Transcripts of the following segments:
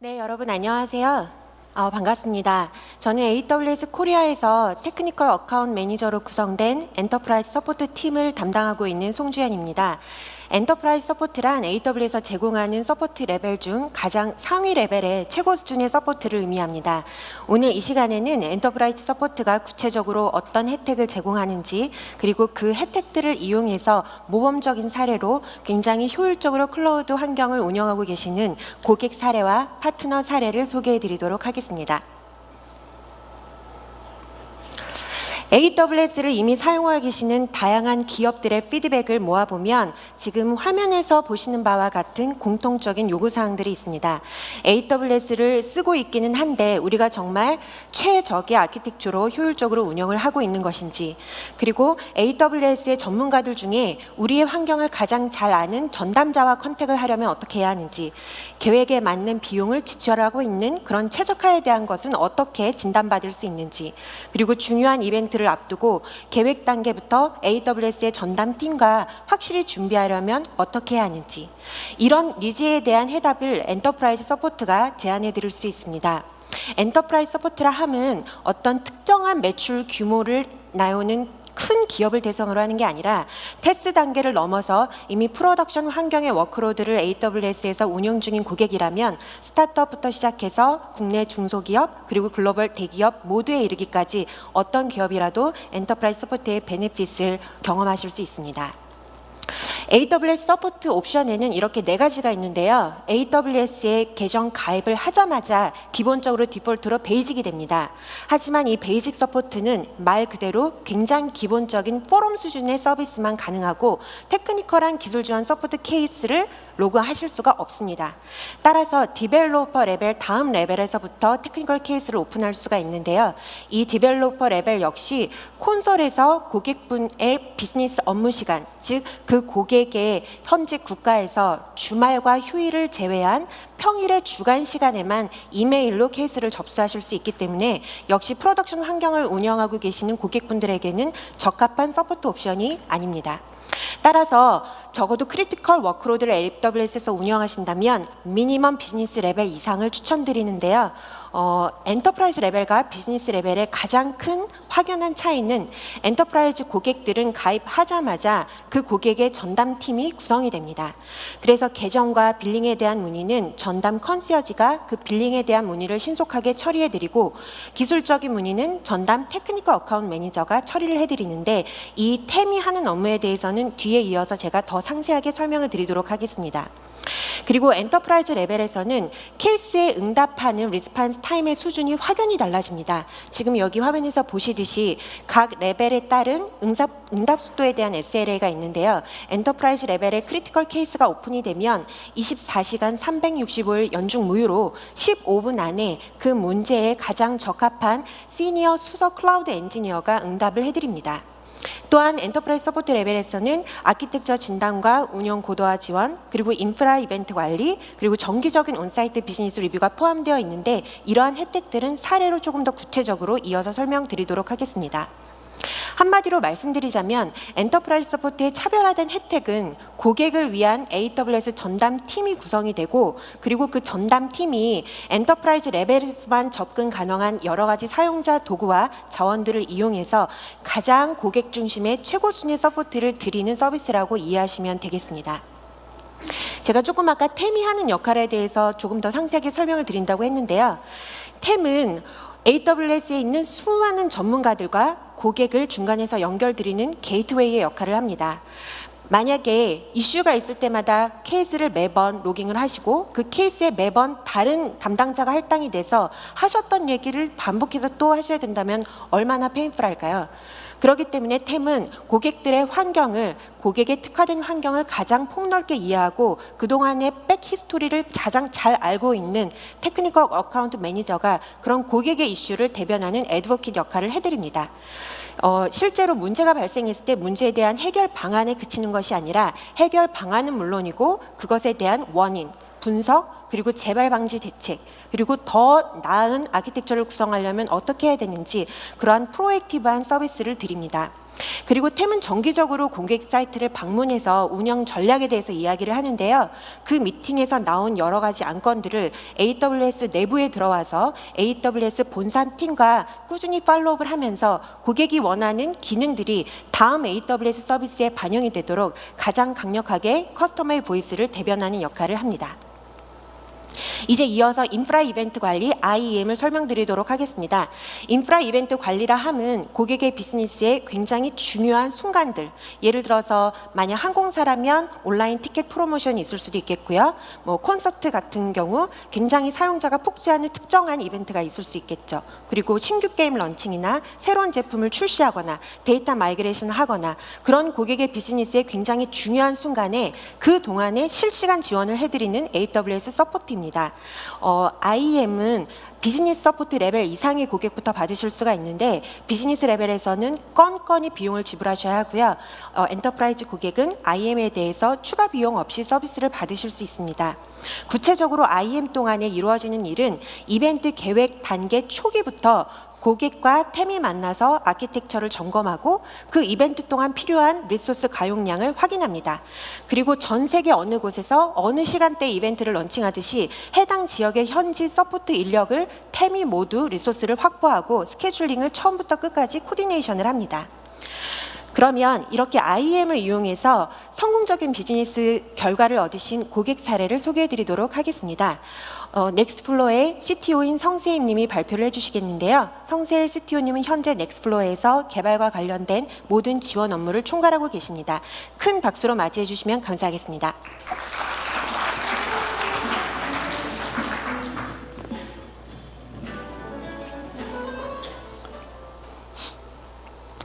네, 여러분 안녕하세요. 반갑습니다. 저는 AWS 코리아에서 테크니컬 어카운트 매니저로 구성된 엔터프라이즈 서포트 팀을 담당하고 있는 송주연입니다. 엔터프라이즈 서포트란 AWS에서 제공하는 서포트 레벨 중 가장 상위 레벨의 최고 수준의 서포트를 의미합니다. 오늘 이 시간에는 엔터프라이즈 서포트가 구체적으로 어떤 혜택을 제공하는지, 그리고 그 혜택들을 이용해서 모범적인 사례로 굉장히 효율적으로 클라우드 환경을 운영하고 계시는 고객 사례와 파트너 사례를 소개해 드리도록 하겠습니다. AWS를 이미 사용하고 계시는 다양한 기업들의 피드백을 모아보면 지금 화면에서 보시는 바와 같은 공통적인 요구사항들이 있습니다. AWS를 쓰고 있기는 한데 우리가 정말 최적의 아키텍처로 효율적으로 운영을 하고 있는 것인지, 그리고 AWS의 전문가들 중에 우리의 환경을 가장 잘 아는 전담자와 컨택을 하려면 어떻게 해야 하는지, 계획에 맞는 비용을 지출하고 있는 그런 최적화에 대한 것은 어떻게 진단받을 수 있는지, 그리고 중요한 이벤트를 앞두고 계획 단계부터 AWS의 전담팀과 확실히 준비하려면 어떻게 해야 하는지, 이런 니즈에 대한 해답을 엔터프라이즈 서포트가 제안해 드릴 수 있습니다. 엔터프라이즈 서포트라 함은 어떤 특정한 매출 규모를 나오는 큰 기업을 대상으로 하는 게 아니라 테스트 단계를 넘어서 이미 프로덕션 환경의 워크로드를 AWS에서 운영 중인 고객이라면 스타트업부터 시작해서 국내 중소기업 그리고 글로벌 대기업 모두에 이르기까지 어떤 기업이라도 엔터프라이즈 서포트의 베네핏을 경험하실 수 있습니다. AWS 서포트 옵션에는 이렇게 4가지가 있는데요. AWS에 계정 가입을 하자마자 기본적으로 디폴트로 베이직이 됩니다. 하지만 이 베이직 서포트는 말 그대로 굉장히 기본적인 포럼 수준의 서비스만 가능하고 테크니컬한 기술 지원 서포트 케이스를 로그하실 수가 없습니다. 따라서 디벨로퍼 레벨 다음 레벨에서부터 테크니컬 케이스를 오픈할 수가 있는데요. 이 디벨로퍼 레벨 역시 콘솔에서 고객분의 비즈니스 업무 시간, 즉 그 고객의 현직 국가에서 주말과 휴일을 제외한 평일의 주간 시간에만 이메일로 케이스를 접수하실 수 있기 때문에 역시 프로덕션 환경을 운영하고 계시는 고객분들에게는 적합한 서포트 옵션이 아닙니다. 따라서 적어도 크리티컬 워크로드를 AWS에서 운영하신다면 미니멈 비즈니스 레벨 이상을 추천드리는데요. 엔터프라이즈 레벨과 비즈니스 레벨의 가장 큰 확연한 차이는 엔터프라이즈 고객들은 가입하자마자 그 고객의 전담팀이 구성이 됩니다. 그래서 계정과 빌링에 대한 문의는 전담 컨시어지가 그 빌링에 대한 문의를 신속하게 처리해드리고, 기술적인 문의는 전담 테크니컬 어카운트 매니저가 처리를 해드리는데, 이 템이 하는 업무에 대해서는 뒤에 이어서 제가 더 상세하게 설명을 드리도록 하겠습니다. 그리고 엔터프라이즈 레벨에서는 케이스에 응답하는 리스판스 타임의 수준이 확연히 달라집니다. 지금 여기 화면에서 보시듯이 각 레벨에 따른 응답 속도에 대한 SLA가 있는데요. 엔터프라이즈 레벨의 크리티컬 케이스가 오픈이 되면 24시간 365일 연중 무휴로 15분 안에 그 문제에 가장 적합한 시니어 수석 클라우드 엔지니어가 응답을 해드립니다. 또한 엔터프라이즈 서포트 레벨에서는 아키텍처 진단과 운영 고도화 지원, 그리고 인프라 이벤트 관리, 그리고 정기적인 온사이트 비즈니스 리뷰가 포함되어 있는데, 이러한 혜택들은 사례로 조금 더 구체적으로 이어서 설명드리도록 하겠습니다. 한마디로 말씀드리자면 엔터프라이즈 서포트의 차별화된 혜택은 고객을 위한 AWS 전담팀이 구성이 되고, 그리고 그 전담팀이 엔터프라이즈 레벨에서만 접근 가능한 여러 가지 사용자 도구와 자원들을 이용해서 가장 고객 중심의 최고 수준의 서포트를 드리는 서비스라고 이해하시면 되겠습니다. 제가 조금 아까 템이 하는 역할에 대해서 조금 더 상세하게 설명을 드린다고 했는데요. 템은 AWS에 있는 수많은 전문가들과 고객을 중간에서 연결드리는 게이트웨이의 역할을 합니다. 만약에 이슈가 있을 때마다 케이스를 매번 로깅을 하시고 그 케이스에 매번 다른 담당자가 할당이 돼서 하셨던 얘기를 반복해서 또 하셔야 된다면 얼마나 페인풀할까요? 그렇기 때문에 템은 고객들의 환경을, 고객의 특화된 환경을 가장 폭넓게 이해하고 그동안의 백 히스토리를 가장 잘 알고 있는 테크니컬 어카운트 매니저가 그런 고객의 이슈를 대변하는 애드보킷 역할을 해드립니다. 실제로 문제가 발생했을 때 문제에 대한 해결 방안에 그치는 것이 아니라 해결 방안은 물론이고 그것에 대한 원인, 분석, 그리고 재발 방지 대책, 그리고 더 나은 아키텍처를 구성하려면 어떻게 해야 되는지 그러한 프로액티브한 서비스를 드립니다. 그리고 템은 정기적으로 고객 사이트를 방문해서 운영 전략에 대해서 이야기를 하는데요. 그 미팅에서 나온 여러 가지 안건들을 AWS 내부에 들어와서 AWS 본사 팀과 꾸준히 팔로우업을 하면서 고객이 원하는 기능들이 다음 AWS 서비스에 반영이 되도록 가장 강력하게 커스터머의 보이스를 대변하는 역할을 합니다. 이제 이어서 인프라 이벤트 관리 IEM을 설명드리도록 하겠습니다. 인프라 이벤트 관리라 함은 고객의 비즈니스에 굉장히 중요한 순간들, 예를 들어서 만약 항공사라면 온라인 티켓 프로모션이 있을 수도 있겠고요. 뭐 콘서트 같은 경우 굉장히 사용자가 폭주하는 특정한 이벤트가 있을 수 있겠죠. 그리고 신규 게임 런칭이나 새로운 제품을 출시하거나 데이터 마이그레이션을 하거나 그런 고객의 비즈니스에 굉장히 중요한 순간에 그 동안에 실시간 지원을 해드리는 AWS 서포트입니다. IEM은 비즈니스 서포트 레벨 이상의 고객부터 받으실 수가 있는데 비즈니스 레벨에서는 건건히 비용을 지불하셔야 하고요. 엔터프라이즈 고객은 IEM에 대해서 추가 비용 없이 서비스를 받으실 수 있습니다. 구체적으로 IEM 동안에 이루어지는 일은 이벤트 계획 단계 초기부터 고객과 템이 만나서 아키텍처를 점검하고 그 이벤트 동안 필요한 리소스 가용량을 확인합니다. 그리고 전 세계 어느 곳에서 어느 시간대 이벤트를 런칭하듯이 해당 지역의 현지 서포트 인력을 템이 모두 리소스를 확보하고 스케줄링을 처음부터 끝까지 코디네이션을 합니다. 그러면 이렇게 IEM을 이용해서 성공적인 비즈니스 결과를 얻으신 고객 사례를 소개해 드리도록 하겠습니다. 넥스트플로어의 CTO인 성세임 님이 발표를 해주시겠는데요. 성세일 CTO님은 현재 넥스트플로어에서 개발과 관련된 모든 지원 업무를 총괄하고 계십니다. 큰 박수로 맞이해 주시면 감사하겠습니다.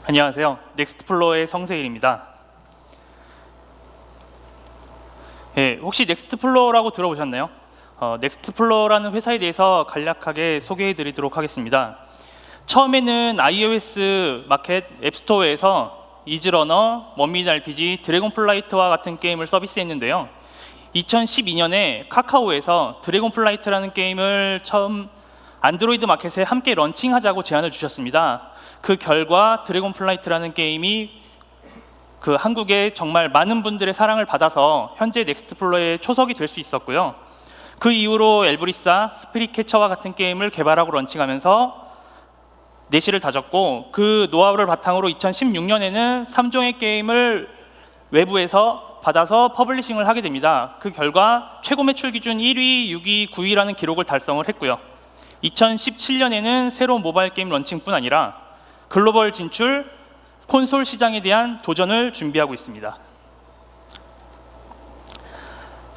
안녕하세요. 넥스트플로어의 성세일입니다. 혹시 넥스트플로어라고 들어보셨나요? 넥스트플로어라는 회사에 대해서 간략하게 소개해 드리도록 하겠습니다. 처음에는 iOS 마켓 앱스토어에서 이즈러너, 원미드 RPG, 드래곤플라이트와 같은 게임을 서비스했는데요. 2012년에 카카오에서 드래곤플라이트라는 게임을 처음 안드로이드 마켓에 함께 런칭하자고 제안을 주셨습니다. 그 결과 드래곤플라이트라는 게임이 한국에 정말 많은 분들의 사랑을 받아서 현재 넥스트플로어의 초석이 될 수 있었고요. 그 이후로 엘브리사, 스피릿캐쳐와 같은 게임을 개발하고 런칭하면서 내실을 다졌고 그 노하우를 바탕으로 2016년에는 3종의 게임을 외부에서 받아서 퍼블리싱을 하게 됩니다. 그 결과 최고 매출 기준 1위, 6위, 9위라는 기록을 달성을 했고요. 2017년에는 새로운 모바일 게임 런칭뿐 아니라 글로벌 진출, 콘솔 시장에 대한 도전을 준비하고 있습니다.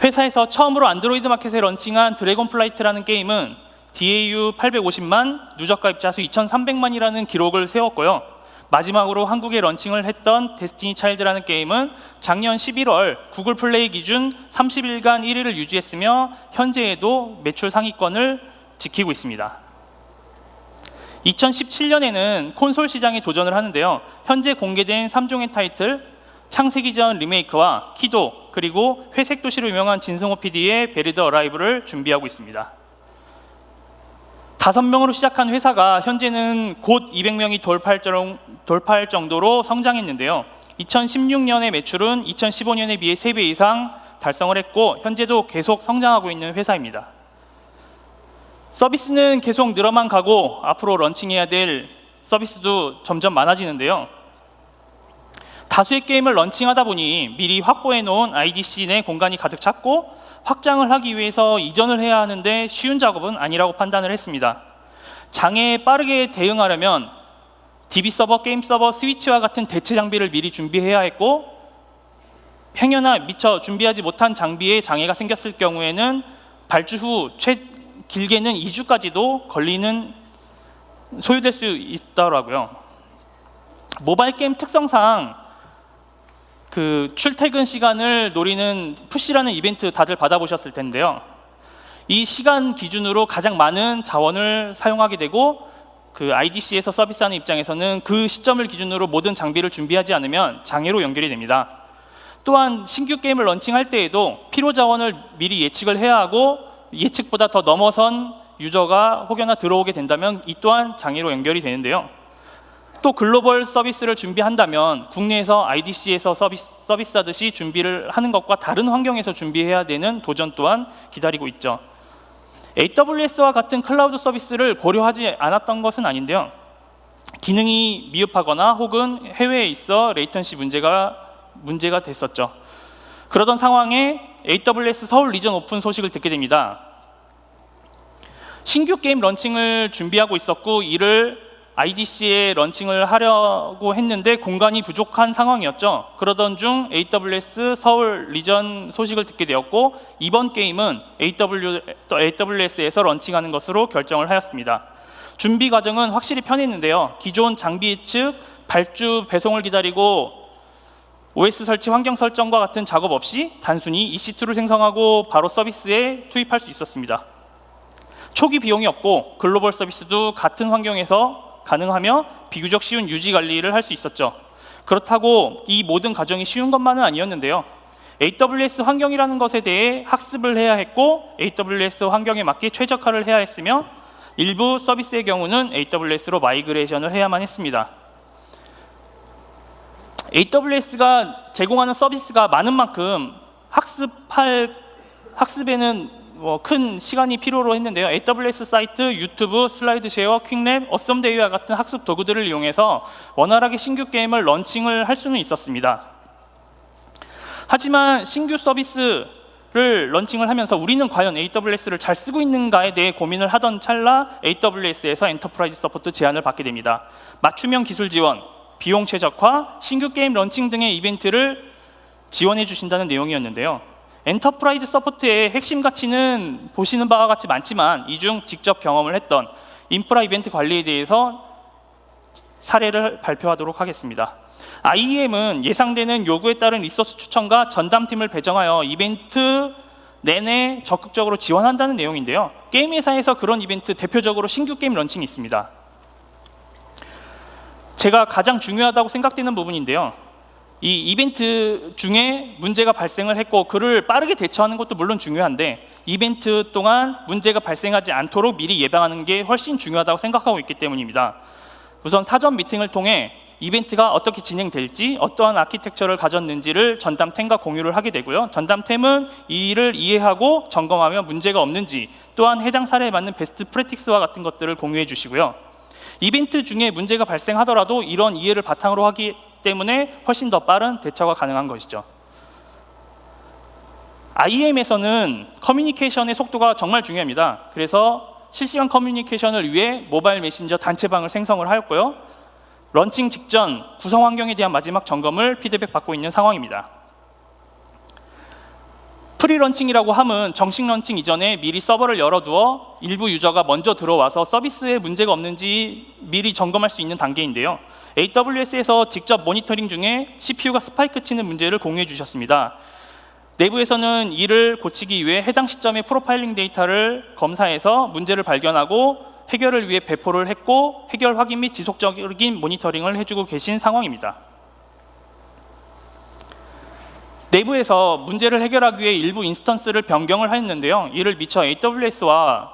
회사에서 처음으로 안드로이드 마켓에 런칭한 드래곤플라이트라는 게임은 DAU 850만, 누적 가입자 수 2,300만이라는 기록을 세웠고요. 마지막으로 한국에 런칭을 했던 데스티니 차일드라는 게임은 작년 11월 구글 플레이 기준 30일간 1위를 유지했으며 현재에도 매출 상위권을 지키고 있습니다. 2017년에는 콘솔 시장에 도전을 하는데요. 현재 공개된 3종의 타이틀, 창세기 전 리메이크와 키도, 그리고 회색 도시로 유명한 진승호 PD의 베리드 어라이브를 준비하고 있습니다. 5명으로 시작한 회사가 현재는 곧 200명이 돌파할 정도로 성장했는데요. 2016년의 매출은 2015년에 비해 3배 이상 달성을 했고 현재도 계속 성장하고 있는 회사입니다. 서비스는 계속 늘어만 가고 앞으로 런칭해야 될 서비스도 점점 많아지는데요. 다수의 게임을 런칭하다 보니 미리 확보해 놓은 IDC 내 공간이 가득 찼고 확장을 하기 위해서 이전을 해야 하는데 쉬운 작업은 아니라고 판단을 했습니다. 장애에 빠르게 대응하려면 DB 서버, 게임 서버, 스위치와 같은 대체 장비를 미리 준비해야 했고 행여나 미처 준비하지 못한 장비에 장애가 생겼을 경우에는 발주 후 길게는 2주까지도 소요될 수 있더라고요. 모바일 게임 특성상 출퇴근 시간을 노리는 푸시라는 이벤트 다들 받아보셨을 텐데요. 이 시간 기준으로 가장 많은 자원을 사용하게 되고 IDC에서 서비스하는 입장에서는 그 시점을 기준으로 모든 장비를 준비하지 않으면 장애로 연결이 됩니다. 또한 신규 게임을 런칭할 때에도 필요 자원을 미리 예측을 해야 하고 예측보다 더 넘어선 유저가 혹여나 들어오게 된다면 이 또한 장애로 연결이 되는데요. 또 글로벌 서비스를 준비한다면 국내에서 IDC에서 서비스하듯이 준비를 하는 것과 다른 환경에서 준비해야 되는 도전 또한 기다리고 있죠. AWS와 같은 클라우드 서비스를 고려하지 않았던 것은 아닌데요. 기능이 미흡하거나 혹은 해외에 있어 레이턴시 문제가 됐었죠. 그러던 상황에 AWS 서울 리전 오픈 소식을 듣게 됩니다. 신규 게임 런칭을 준비하고 있었고 이를 IDC에 런칭을 하려고 했는데 공간이 부족한 상황이었죠. 그러던 중 AWS 서울 리전 소식을 듣게 되었고 이번 게임은 AWS에서 런칭하는 것으로 결정을 하였습니다. 준비 과정은 확실히 편했는데요. 기존 장비 측 발주 배송을 기다리고 OS 설치 환경 설정과 같은 작업 없이 단순히 EC2를 생성하고 바로 서비스에 투입할 수 있었습니다. 초기 비용이 없고 글로벌 서비스도 같은 환경에서 가능하며 비교적 쉬운 유지 관리를 할 수 있었죠. 그렇다고 이 모든 과정이 쉬운 것만은 아니었는데요. AWS 환경이라는 것에 대해 학습을 해야 했고 AWS 환경에 맞게 최적화를 해야 했으며 일부 서비스의 경우는 AWS로 마이그레이션을 해야만 했습니다. AWS가 제공하는 서비스가 많은 만큼 학습에는 큰 시간이 필요로 했는데요. AWS 사이트, 유튜브, 슬라이드 쉐어, 퀵랩, 어썸데이와 같은 학습 도구들을 이용해서 원활하게 신규 게임을 런칭을 할 수는 있었습니다. 하지만 신규 서비스를 런칭을 하면서 우리는 과연 AWS를 잘 쓰고 있는가에 대해 고민을 하던 찰나 AWS에서 엔터프라이즈 서포트 제안을 받게 됩니다. 맞춤형 기술 지원, 비용 최적화, 신규 게임 런칭 등의 이벤트를 지원해 주신다는 내용이었는데요. 엔터프라이즈 서포트의 핵심 가치는 보시는 바와 같이 많지만 이 중 직접 경험을 했던 인프라 이벤트 관리에 대해서 사례를 발표하도록 하겠습니다. IEM은 예상되는 요구에 따른 리소스 추천과 전담팀을 배정하여 이벤트 내내 적극적으로 지원한다는 내용인데요. 게임 회사에서 그런 이벤트 대표적으로 신규 게임 런칭이 있습니다. 제가 가장 중요하다고 생각되는 부분인데요. 이 이벤트 중에 문제가 발생을 했고 그를 빠르게 대처하는 것도 물론 중요한데 이벤트 동안 문제가 발생하지 않도록 미리 예방하는 게 훨씬 중요하다고 생각하고 있기 때문입니다. 우선 사전 미팅을 통해 이벤트가 어떻게 진행될지 어떠한 아키텍처를 가졌는지를 전담팀과 공유를 하게 되고요. 전담팀은 이를 이해하고 점검하며 문제가 없는지 또한 해당 사례에 맞는 베스트 프랙티스와 같은 것들을 공유해 주시고요. 이벤트 중에 문제가 발생하더라도 이런 이해를 바탕으로 하기 때문에 훨씬 더 빠른 대처가 가능한 것이죠. IEM에서는 커뮤니케이션의 속도가 정말 중요합니다. 그래서 실시간 커뮤니케이션을 위해 모바일 메신저 단체방을 생성을 하였고요. 런칭 직전 구성 환경에 대한 마지막 점검을 피드백 받고 있는 상황입니다. 프리 런칭이라고 함은 정식 런칭 이전에 미리 서버를 열어두어 일부 유저가 먼저 들어와서 서비스에 문제가 없는지 미리 점검할 수 있는 단계인데요. AWS에서 직접 모니터링 중에 CPU가 스파이크 치는 문제를 공유해 주셨습니다. 내부에서는 이를 고치기 위해 해당 시점의 프로파일링 데이터를 검사해서 문제를 발견하고 해결을 위해 배포를 했고 해결 확인 및 지속적인 모니터링을 해주고 계신 상황입니다. 내부에서 문제를 해결하기 위해 일부 인스턴스를 변경을 하였는데요. 이를 미처 AWS와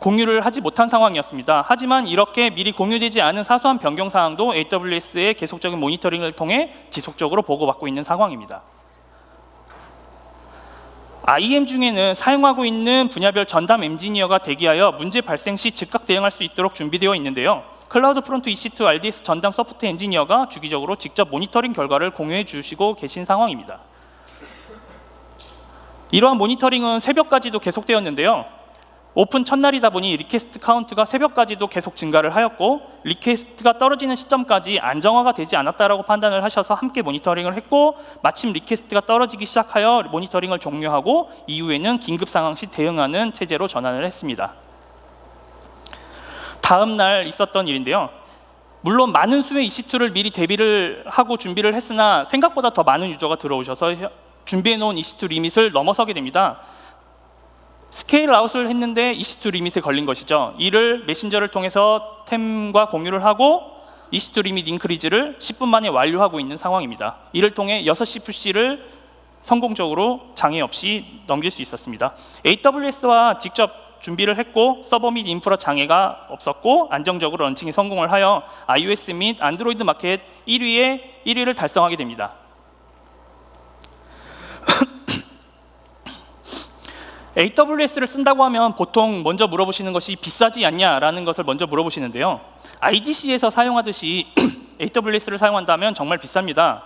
공유를 하지 못한 상황이었습니다. 하지만 이렇게 미리 공유되지 않은 사소한 변경 사항도 AWS의 계속적인 모니터링을 통해 지속적으로 보고받고 있는 상황입니다. IEM 중에는 사용하고 있는 분야별 전담 엔지니어가 대기하여 문제 발생 시 즉각 대응할 수 있도록 준비되어 있는데요. 클라우드 프론트 EC2 RDS 전담 소프트 엔지니어가 주기적으로 직접 모니터링 결과를 공유해 주시고 계신 상황입니다. 이러한 모니터링은 새벽까지도 계속되었는데요. 오픈 첫날이다 보니 리퀘스트 카운트가 새벽까지도 계속 증가를 하였고 리퀘스트가 떨어지는 시점까지 안정화가 되지 않았다라고 판단을 하셔서 함께 모니터링을 했고 마침 리퀘스트가 떨어지기 시작하여 모니터링을 종료하고 이후에는 긴급 상황 시 대응하는 체제로 전환을 했습니다. 다음 날 있었던 일인데요. 물론 많은 수의 EC2를 미리 대비를 하고 준비를 했으나 생각보다 더 많은 유저가 들어오셔서 준비해 놓은 EC2 리밋을 넘어서게 됩니다. 스케일 아웃을 했는데 EC2 리밋에 걸린 것이죠. 이를 메신저를 통해서 템과 공유를 하고 EC2 리밋 인크리즈를 10분 만에 완료하고 있는 상황입니다. 이를 통해 6시 푸시를 성공적으로 장애 없이 넘길 수 있었습니다. AWS와 직접 준비를 했고 서버 및 인프라 장애가 없었고 안정적으로 런칭에 성공을 하여 iOS 및 안드로이드 마켓 1위를 달성하게 됩니다. AWS를 쓴다고 하면 보통 먼저 물어보시는 것이 비싸지 않냐라는 것을 먼저 물어보시는데요. IDC에서 사용하듯이 AWS를 사용한다면 정말 비쌉니다.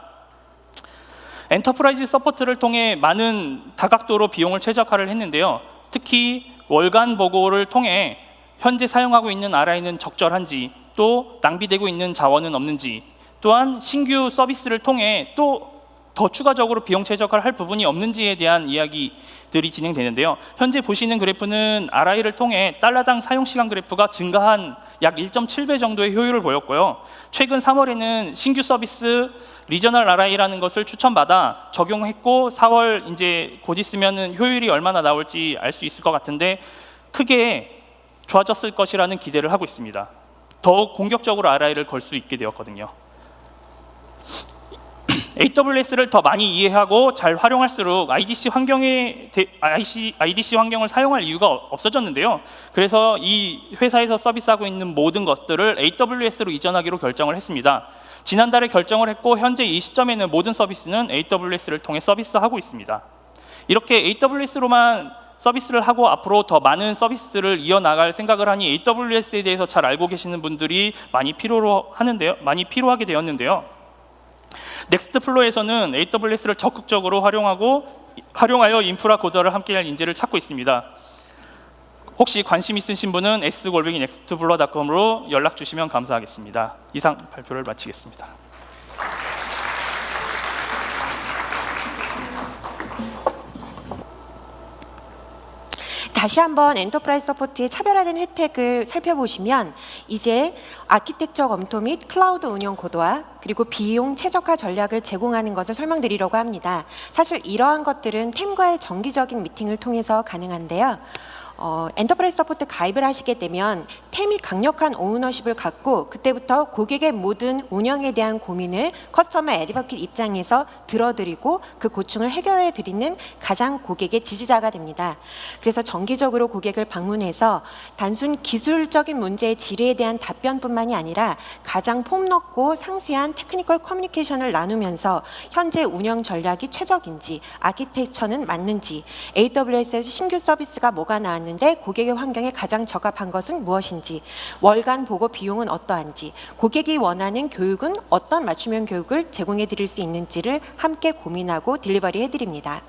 엔터프라이즈 서포트를 통해 많은 다각도로 비용을 최적화를 했는데요. 특히 월간 보고를 통해 현재 사용하고 있는 RI는 적절한지, 또 낭비되고 있는 자원은 없는지, 또한 신규 서비스를 통해 또 더 추가적으로 비용 최적화를 할 부분이 없는지에 대한 이야기들이 진행되는데요. 현재 보시는 그래프는 RI를 통해 달러당 사용시간 그래프가 증가한 약 1.7배 정도의 효율을 보였고요. 최근 3월에는 신규 서비스 리저널 RI라는 것을 추천받아 적용했고 4월 이제 곧 있으면 효율이 얼마나 나올지 알 수 있을 것 같은데 크게 좋아졌을 것이라는 기대를 하고 있습니다. 더욱 공격적으로 RI를 걸 수 있게 되었거든요. AWS를 더 많이 이해하고 잘 활용할수록 IDC 환경을 사용할 이유가 없어졌는데요. 그래서 이 회사에서 서비스하고 있는 모든 것들을 AWS로 이전하기로 결정을 했습니다. 지난달에 결정을 했고 현재 이 시점에는 모든 서비스는 AWS를 통해 서비스하고 있습니다. 이렇게 AWS로만 서비스를 하고 앞으로 더 많은 서비스를 이어나갈 생각을 하니 AWS에 대해서 잘 알고 계시는 분들이 많이 필요하게 되었는데요. 넥스트플로어에서는 AWS를 적극적으로 활용하여 인프라 고도를 함께할 인재를 찾고 있습니다. 혹시 관심 있으신 분은 s@nextplore.com으로 연락 주시면 감사하겠습니다. 이상 발표를 마치겠습니다. 다시 한번 엔터프라이즈 서포트의 차별화된 혜택을 살펴보시면 이제 아키텍처 검토 및 클라우드 운영 고도화 그리고 비용 최적화 전략을 제공하는 것을 설명드리려고 합니다. 사실 이러한 것들은 템과의 정기적인 미팅을 통해서 가능한데요. 엔터프라이즈 서포트 가입을 하시게 되면 템이 강력한 오너십을 갖고 그때부터 고객의 모든 운영에 대한 고민을 커스터머 애드버킷 입장에서 들어드리고 그 고충을 해결해 드리는 가장 고객의 지지자가 됩니다. 그래서 정기적으로 고객을 방문해서 단순 기술적인 문제의 질의에 대한 답변뿐만이 아니라 가장 폭넓고 상세한 테크니컬 커뮤니케이션을 나누면서 현재 운영 전략이 최적인지, 아키텍처는 맞는지, AWS에서 신규 서비스가 뭐가 나왔는지 고객의 환경에 가장 적합한 것은 무엇인지, 월간 보고 비용은 어떠한지, 고객이 원하는 교육은 어떤 맞춤형 교육을 제공해 드릴 수 있는지를 함께 고민하고 딜리버리 해드립니다.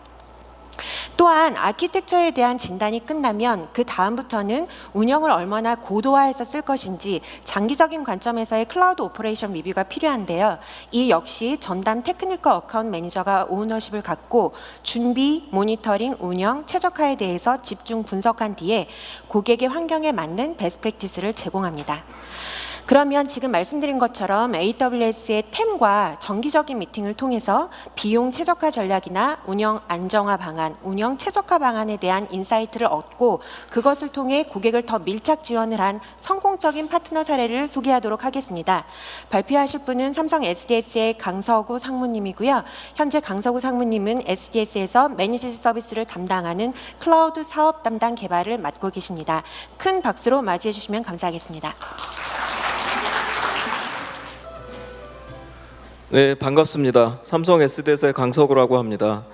또한 아키텍처에 대한 진단이 끝나면 그 다음부터는 운영을 얼마나 고도화해서 쓸 것인지 장기적인 관점에서의 클라우드 오퍼레이션 리뷰가 필요한데요. 이 역시 전담 테크니컬 어카운트 매니저가 오너십을 갖고 준비, 모니터링, 운영, 최적화에 대해서 집중 분석한 뒤에 고객의 환경에 맞는 베스트 프랙티스를 제공합니다. 그러면 지금 말씀드린 것처럼 AWS의 템과 정기적인 미팅을 통해서 비용 최적화 전략이나 운영 안정화 방안, 운영 최적화 방안에 대한 인사이트를 얻고 그것을 통해 고객을 더 밀착 지원을 한 성공적인 파트너 사례를 소개하도록 하겠습니다. 발표하실 분은 삼성 SDS의 강서구 상무님이고요. 현재 강서구 상무님은 SDS에서 매니지 서비스를 담당하는 클라우드 사업 담당 개발을 맡고 계십니다. 큰 박수로 맞이해 주시면 감사하겠습니다. 네, 반갑습니다. 삼성 SDS의 강석우라고 합니다.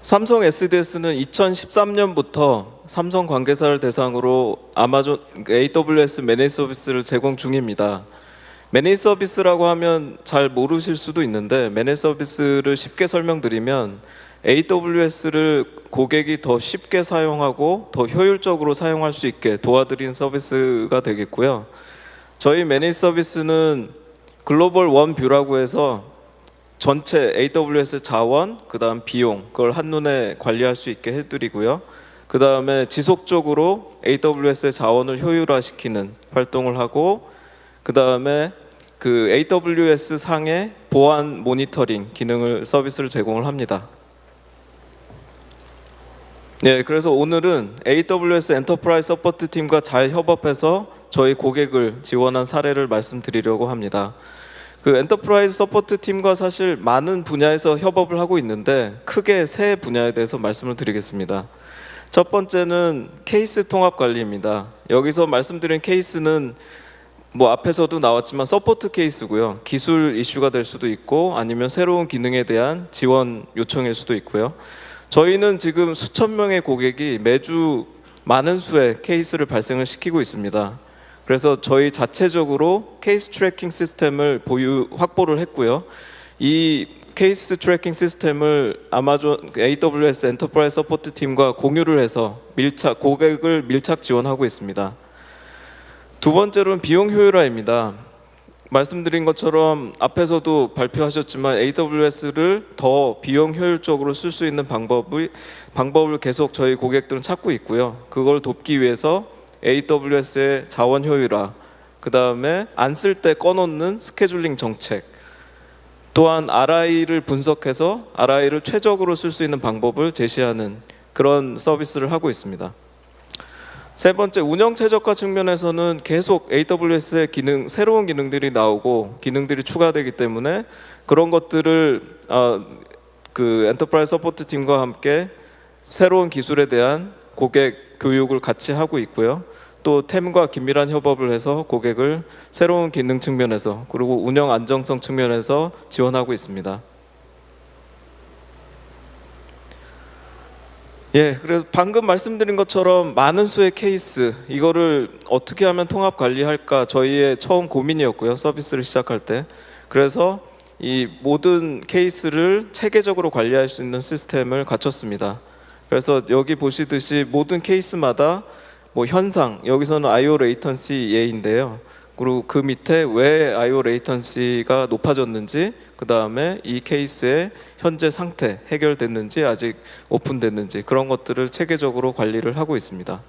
삼성 SDS는 2013년부터 삼성 관계사를 대상으로 아마존 AWS 매니지 서비스를 제공 중입니다. 매니지 서비스라고 하면 잘 모르실 수도 있는데 매니지 서비스를 쉽게 설명드리면 AWS를 고객이 더 쉽게 사용하고 더 효율적으로 사용할 수 있게 도와드리는 서비스가 되겠고요. 저희 매니지 서비스는 글로벌 원 뷰라고 해서 전체 AWS 자원, 그 다음 비용 그걸 한눈에 관리할 수 있게 해드리고요. 그 다음에 지속적으로 AWS의 자원을 효율화시키는 활동을 하고 그 다음에 그 AWS 상의 보안 모니터링 기능을 서비스를 제공을 합니다. 네, 그래서 오늘은 AWS 엔터프라이즈 서포트 팀과 잘 협업해서 저희 고객을 지원한 사례를 말씀드리려고 합니다. 그 엔터프라이즈 서포트 팀과 사실 많은 분야에서 협업을 하고 있는데 크게 세 분야에 대해서 말씀을 드리겠습니다. 첫 번째는 케이스 통합 관리입니다. 여기서 말씀드린 케이스는 뭐 앞에서도 나왔지만 서포트 케이스고요. 기술 이슈가 될 수도 있고 아니면 새로운 기능에 대한 지원 요청일 수도 있고요. 저희는 지금 수천 명의 고객이 매주 많은 수의 케이스를 발생을 시키고 있습니다. 그래서 저희 자체적으로 케이스 트래킹 시스템을 확보를 했고요. 이 케이스 트래킹 시스템을 아마존 AWS 엔터프라이즈 서포트 팀과 공유를 해서 고객을 밀착 지원하고 있습니다. 두 번째로는 비용 효율화입니다. 말씀드린 것처럼 앞에서도 발표하셨지만 AWS를 더 비용 효율적으로 쓸 수 있는 방법을 계속 저희 고객들은 찾고 있고요. 그걸 돕기 위해서 AWS의 자원 효율화, 그 다음에 안 쓸 때 꺼놓는 스케줄링 정책, 또한 RI를 분석해서 RI를 최적으로 쓸 수 있는 방법을 제시하는 그런 서비스를 하고 있습니다. 세 번째, 운영 최적화 측면에서는 계속 AWS의 새로운 기능들이 나오고 기능들이 추가되기 때문에 그런 것들을 그 엔터프라이즈 서포트 팀과 함께 새로운 기술에 대한 고객 교육을 같이 하고 있고요. 또 템과 긴밀한 협업을 해서 고객을 새로운 기능 측면에서 그리고 운영 안정성 측면에서 지원하고 있습니다. 예, 그래서 방금 말씀드린 것처럼 많은 수의 케이스, 이거를 어떻게 하면 통합 관리할까 저희의 처음 고민이었고요. 서비스를 시작할 때. 그래서 이 모든 케이스를 체계적으로 관리할 수 있는 시스템을 갖췄습니다. 그래서 여기 보시듯이 모든 케이스마다 뭐 현상, 여기서는 IO 레이턴시 예인데요. 그리고 그 밑에 왜 IO 레이턴시가 높아졌는지, 그 다음에 이 케이스의 현재 상태, 해결됐는지 아직 오픈됐는지 그런 것들을 체계적으로 관리를 하고 있습니다.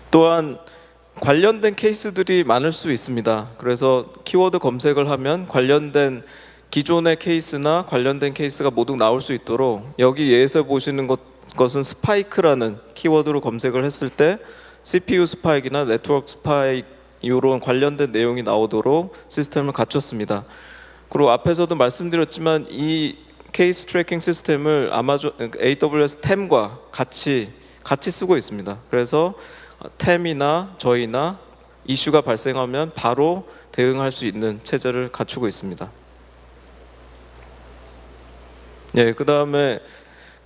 또한 관련된 케이스들이 많을 수 있습니다. 그래서 키워드 검색을 하면 관련된 기존의 케이스나 관련된 케이스가 모두 나올 수 있도록 여기 예에서 보시는 것은 스파이크라는 키워드로 검색을 했을 때 CPU 스파이크나 네트워크 스파이크 이런 관련된 내용이 나오도록 시스템을 갖췄습니다. 그리고 앞에서도 말씀드렸지만 이 케이스 트래킹 시스템을 AWS 템과 같이 쓰고 있습니다. 그래서 템이나 저희나 이슈가 발생하면 바로 대응할 수 있는 체제를 갖추고 있습니다. 네, 그 다음에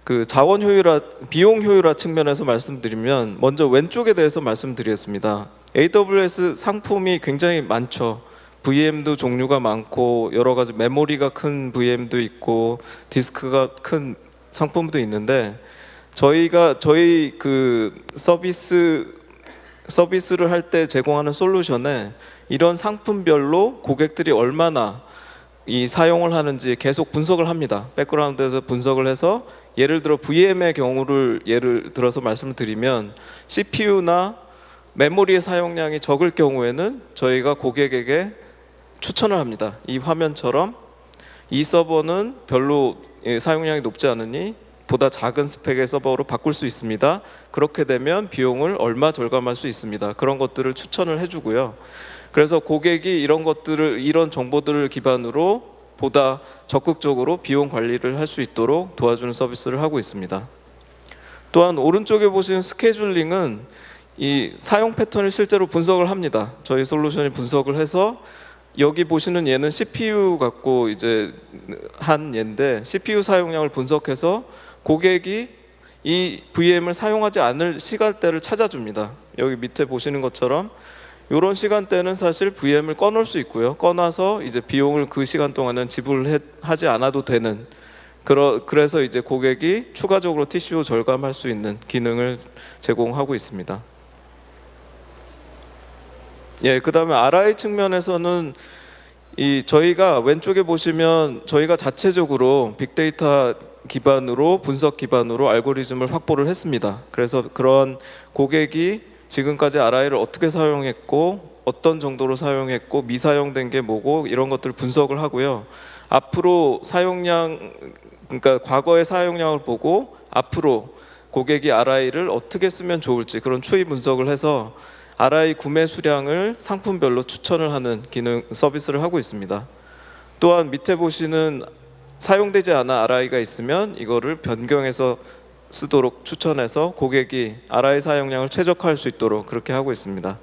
그 자원 효율화, 비용 효율화 측면에서 말씀드리면 먼저 왼쪽에 대해서 말씀드리겠습니다. AWS 상품이 굉장히 많죠. VM도 종류가 많고 여러 가지 메모리가 큰 VM도 있고 디스크가 큰 상품도 있는데 저희 그 서비스를 할 때 제공하는 솔루션에 이런 상품별로 고객들이 얼마나 이 사용을 하는지 계속 분석을 합니다. 백그라운드에서 분석을 해서 예를 들어 VM의 경우를 예를 들어서 말씀을 드리면 CPU나 메모리의 사용량이 적을 경우에는 저희가 고객에게 추천을 합니다. 이 화면처럼 이 서버는 별로 사용량이 높지 않으니 보다 작은 스펙의 서버로 바꿀 수 있습니다. 그렇게 되면 비용을 얼마 절감할 수 있습니다. 그런 것들을 추천을 해주고요. 그래서 고객이 이런 정보들을 기반으로 보다 적극적으로 비용 관리를 할 수 있도록 도와주는 서비스를 하고 있습니다. 또한 오른쪽에 보시는 스케줄링은 이 사용 패턴을 실제로 분석을 합니다. 저희 솔루션이 분석을 해서 여기 보시는 얘는 CPU 갖고 이제 한 얘인데 CPU 사용량을 분석해서 고객이 이 VM을 사용하지 않을 시간대를 찾아줍니다. 여기 밑에 보시는 것처럼 이런 시간대는 사실 VM을 꺼놓을 수 있고요. 꺼놔서 이제 비용을 그 시간 동안은 지불하지 않아도 되는 그래서 이제 고객이 추가적으로 TCO 절감할 수 있는 기능을 제공하고 있습니다. 예, 그다음에 RI 측면에서는 저희가 왼쪽에 보시면 저희가 자체적으로 빅데이터 기반으로 분석 기반으로 알고리즘을 확보를 했습니다. 그래서 그런 고객이 지금까지 RI를 어떻게 사용했고 어떤 정도로 사용했고 미사용된 게 뭐고 이런 것들을 분석을 하고요. 앞으로 그러니까 과거의 사용량을 보고 앞으로 고객이 RI를 어떻게 쓰면 좋을지 그런 추이 분석을 해서 RI 구매 수량을 상품별로 추천을 하는 기능 서비스를 하고 있습니다. 또한 밑에 보시는 사용되지 않은 RI가 있으면 이거를 변경해서 쓰도록 추천해서 고객이 RI 사용량을 최적화할 수 있도록 그렇게 하고 있습니다.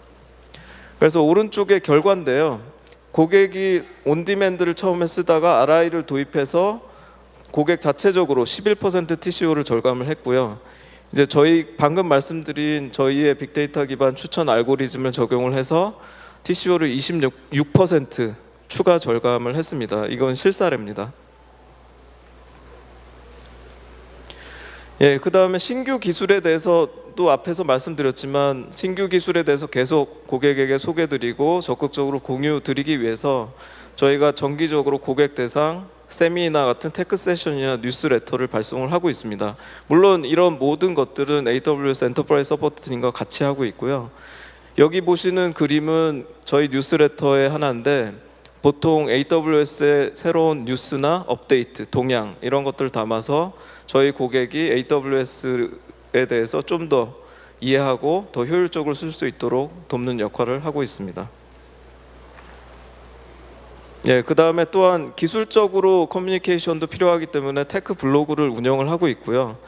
그래서 오른쪽에 결과인데요. 고객이 온디맨드를 처음에 쓰다가 RI를 도입해서 고객 자체적으로 11% TCO를 절감을 했고요. 이제 저희 방금 말씀드린 저희의 빅데이터 기반 추천 알고리즘을 적용을 해서 TCO를 26% 추가 절감을 했습니다. 이건 실사례입니다. 예, 그 다음에 신규 기술에 대해서 또 앞에서 말씀드렸지만 신규 기술에 대해서 계속 고객에게 소개드리고 적극적으로 공유 드리기 위해서 저희가 정기적으로 고객 대상 세미나 같은 테크 세션이나 뉴스레터를 발송을 하고 있습니다. 물론 이런 모든 것들은 AWS 엔터프라이즈 서포트 팀과 같이 하고 있고요. 여기 보시는 그림은 저희 뉴스레터의 하나인데 보통 AWS의 새로운 뉴스나 업데이트, 동향 이런 것들을 담아서 저희 고객이 AWS에 대해서 좀 더 이해하고 더 효율적으로 쓸 수 있도록 돕는 역할을 하고 있습니다. 예, 그 다음에 또한 기술적으로 커뮤니케이션도 필요하기 때문에 테크 블로그를 운영을 하고 있고요.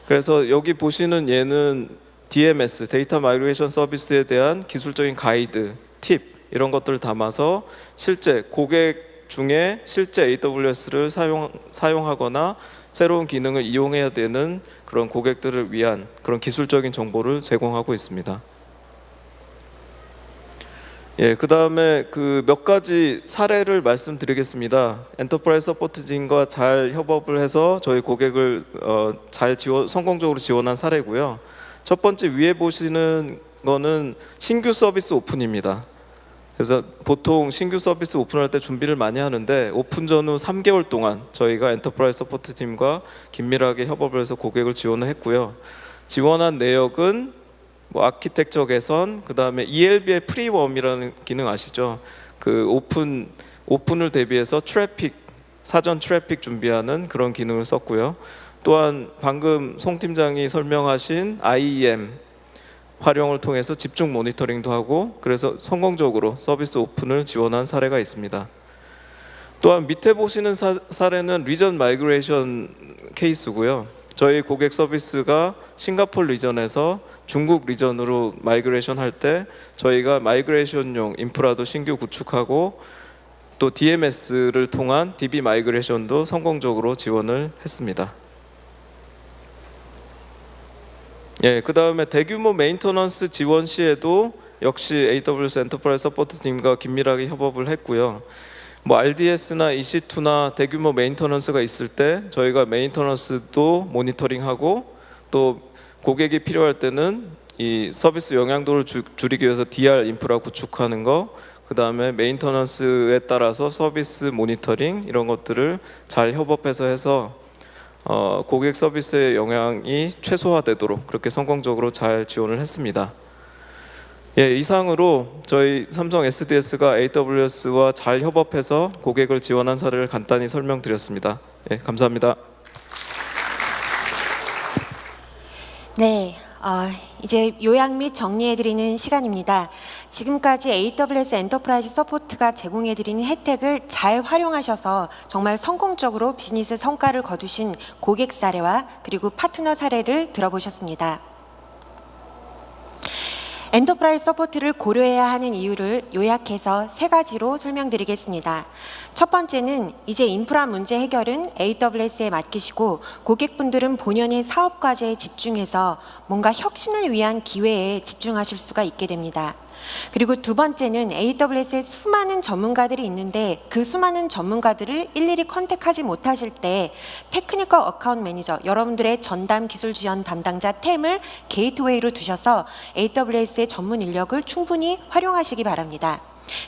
그래서 여기 보시는 얘는 DMS, 데이터 마이그레이션 서비스에 대한 기술적인 가이드, 팁 이런 것들을 담아서 실제 고객 중에 실제 AWS를 사용하거나 새로운 기능을 이용해야 되는 그런 고객들을 위한 그런 기술적인 정보를 제공하고 있습니다. 예, 그 다음에 그 몇 가지 사례를 말씀드리겠습니다. 엔터프라이즈 서포트진과 잘 협업을 해서 저희 고객을 성공적으로 지원한 사례고요. 첫 번째 위에 보시는 거는 신규 서비스 오픈입니다. 그래서 보통 신규 서비스 오픈할 때 준비를 많이 하는데 오픈 전후 3개월 동안 저희가 엔터프라이즈 서포트 팀과 긴밀하게 협업을 해서 고객을 지원을 했고요. 지원한 내역은 뭐 아키텍처 개선, 그 다음에 ELB의 프리웜이라는 기능 아시죠? 그 오픈을 대비해서 사전 트래픽 준비하는 그런 기능을 썼고요. 또한 방금 송 팀장이 설명하신 IEM 활용을 통해서 집중 모니터링도 하고 그래서 성공적으로 서비스 오픈을 지원한 사례가 있습니다. 또한 밑에 보시는 사례는 리전 마이그레이션 케이스고요. 저희 고객 서비스가 싱가포르 리전에서 중국 리전으로 마이그레이션 할 때 저희가 마이그레이션용 인프라도 신규 구축하고 또 DMS를 통한 DB 마이그레이션도 성공적으로 지원을 했습니다. 예, 그 다음에 대규모 메인터넌스 지원 시에도 역시 AWS 엔터프라이즈 서포트 팀과 긴밀하게 협업을 했고요. 뭐 RDS나 EC2나 대규모 메인터넌스가 있을 때 저희가 메인터넌스도 모니터링하고 또 고객이 필요할 때는 이 서비스 영향도를 줄이기 위해서 DR 인프라 구축하는 거, 그 다음에 메인터넌스에 따라서 서비스 모니터링 이런 것들을 잘 협업해서 해서 고객 서비스의 영향이 최소화되도록 그렇게 성공적으로 잘 지원을 했습니다. 예, 이상으로 저희 삼성 SDS가 AWS와 잘 협업해서 고객을 지원한 사례를 간단히 설명드렸습니다. 예, 감사합니다. 네, 이제 요약 및 정리해드리는 시간입니다. 지금까지 AWS 엔터프라이즈 서포트가 제공해드리는 혜택을 잘 활용하셔서 정말 성공적으로 비즈니스 성과를 거두신 고객 사례와 그리고 파트너 사례를 들어보셨습니다. 엔터프라이즈 서포트를 고려해야 하는 이유를 요약해서 3가지로 설명드리겠습니다. 첫 번째는 이제 인프라 문제 해결은 AWS에 맡기시고 고객분들은 본연의 사업 과제에 집중해서 뭔가 혁신을 위한 기회에 집중하실 수가 있게 됩니다. 그리고 두 번째는 AWS에 수많은 전문가들이 있는데 그 수많은 전문가들을 일일이 컨택하지 못하실 때 테크니컬 어카운트 매니저, 여러분들의 전담 기술 지원 담당자 템을 게이트웨이로 두셔서 AWS의 전문 인력을 충분히 활용하시기 바랍니다.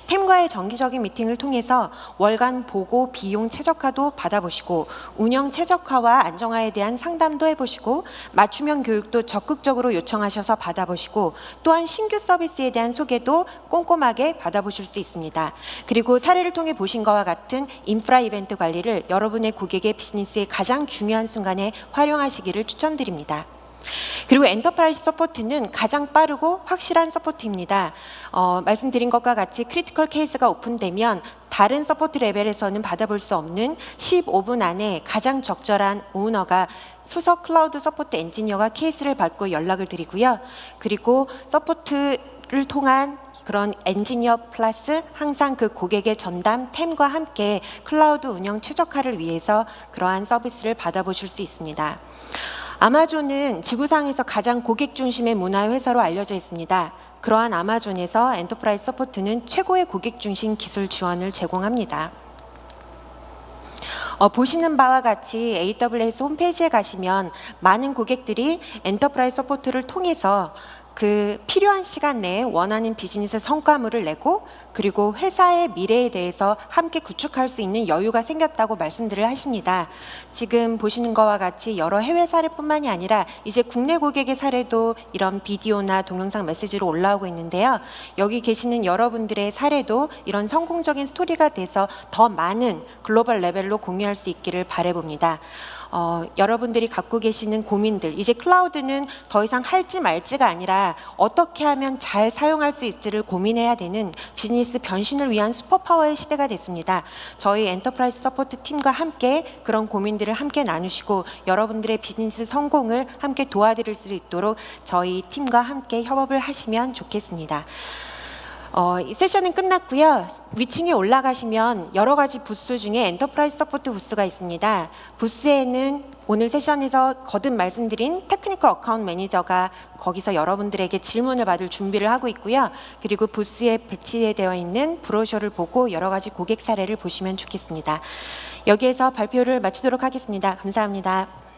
템과의 정기적인 미팅을 통해서 월간 보고 비용 최적화도 받아보시고 운영 최적화와 안정화에 대한 상담도 해보시고 맞춤형 교육도 적극적으로 요청하셔서 받아보시고 또한 신규 서비스에 대한 소개도 꼼꼼하게 받아보실 수 있습니다. 그리고 사례를 통해 보신 것과 같은 인프라 이벤트 관리를 여러분의 고객의 비즈니스의 가장 중요한 순간에 활용하시기를 추천드립니다. 그리고 엔터프라이즈 서포트는 가장 빠르고 확실한 서포트입니다. 말씀드린 것과 같이 크리티컬 케이스가 오픈되면 다른 서포트 레벨에서는 받아볼 수 없는 15분 안에 가장 적절한 오너가 수석 클라우드 서포트 엔지니어가 케이스를 받고 연락을 드리고요. 그리고 서포트를 통한 그런 엔지니어 플러스 항상 그 고객의 전담 템과 함께 클라우드 운영 최적화를 위해서 그러한 서비스를 받아보실 수 있습니다. 아마존은 지구상에서 가장 고객 중심의 문화 회사로 알려져 있습니다. 그러한 아마존에서 엔터프라이즈 서포트는 최고의 고객 중심 기술 지원을 제공합니다. 보시는 바와 같이 AWS 홈페이지에 가시면 많은 고객들이 엔터프라이즈 서포트를 통해서 그 필요한 시간 내에 원하는 비즈니스 성과물을 내고 그리고 회사의 미래에 대해서 함께 구축할 수 있는 여유가 생겼다고 말씀들을 하십니다. 지금 보시는 것과 같이 여러 해외 사례뿐만이 아니라 이제 국내 고객의 사례도 이런 비디오나 동영상 메시지로 올라오고 있는데요. 여기 계시는 여러분들의 사례도 이런 성공적인 스토리가 돼서 더 많은 글로벌 레벨로 공유할 수 있기를 바라봅니다. 여러분들이 갖고 계시는 고민들, 이제 클라우드는 더 이상 할지 말지가 아니라 어떻게 하면 잘 사용할 수 있지를 고민해야 되는 비즈니스 변신을 위한 슈퍼파워의 시대가 됐습니다. 저희 엔터프라이즈 서포트 팀과 함께 그런 고민들을 함께 나누시고 여러분들의 비즈니스 성공을 함께 도와드릴 수 있도록 저희 팀과 함께 협업을 하시면 좋겠습니다. 이 세션은 끝났고요. 위층에 올라가시면 여러 가지 부스 중에 엔터프라이즈 서포트 부스가 있습니다. 부스에는 오늘 세션에서 거듭 말씀드린 테크니컬 어카운트 매니저가 거기서 여러분들에게 질문을 받을 준비를 하고 있고요. 그리고 부스에 배치되어 있는 브로셔를 보고 여러 가지 고객 사례를 보시면 좋겠습니다. 여기에서 발표를 마치도록 하겠습니다. 감사합니다.